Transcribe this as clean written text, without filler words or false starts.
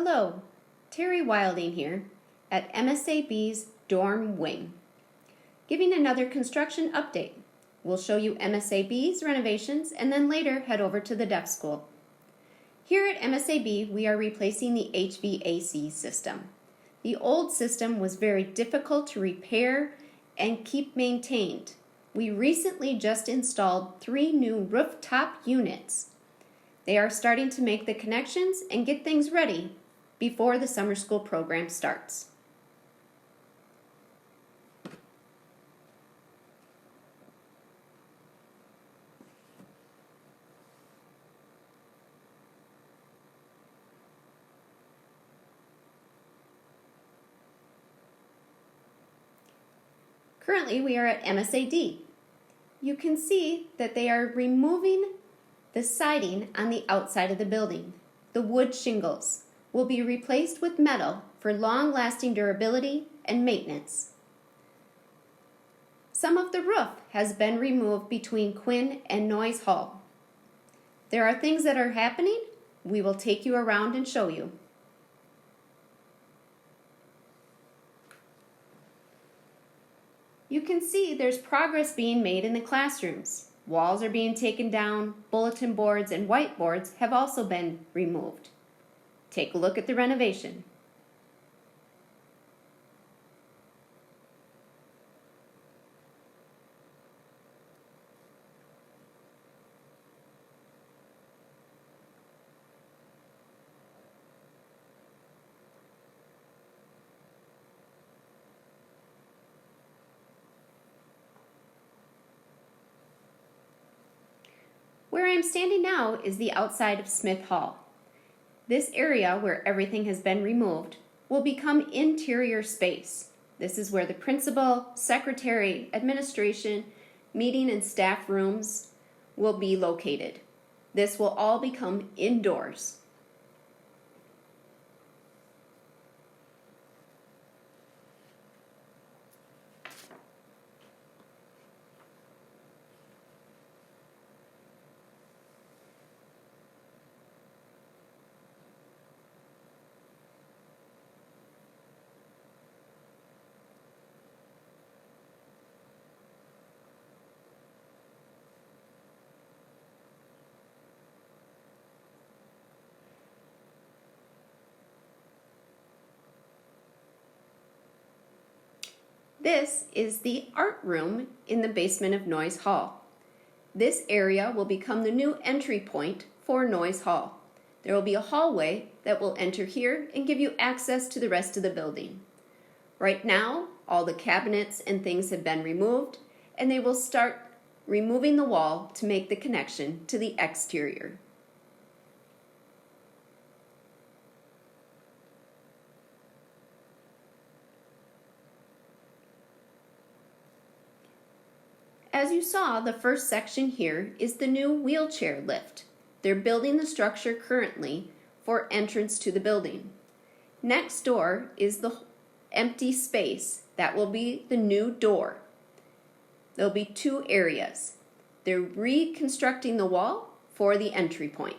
Hello, Terry Wilding here at MSAB's Dorm Wing, giving another construction update. We'll show you MSAB's renovations and then later head over to the deaf school. Here at MSAB, we are replacing the HVAC system. The old system was very difficult to repair and keep maintained. We recently just installed 3 new rooftop units. They are starting to make the connections and get things ready before the summer school program starts. Currently, we are at MSAD. You can see that they are removing the siding on the outside of the building. The wood shingles will be replaced with metal for long-lasting durability and maintenance. Some of the roof has been removed between Quinn and Noyes Hall. There are things that are happening. We will take you around and show you. You can see there's progress being made in the classrooms. Walls are being taken down, bulletin boards and whiteboards have also been removed. Take a look at the renovation. Where I am standing now is the outside of Smith Hall. This area where everything has been removed will become interior space. This is where the principal, secretary, administration, meeting and staff rooms will be located. This will all become indoors. This is the art room in the basement of Noyes Hall. This area will become the new entry point for Noyes Hall. There will be a hallway that will enter here and give you access to the rest of the building. Right now, all the cabinets and things have been removed, and they will start removing the wall to make the connection to the exterior. As you saw, the first section here is the new wheelchair lift. They're building the structure currently for entrance to the building. Next door is the empty space. That will be the new door. There'll be 2 areas. They're reconstructing the wall for the entry point.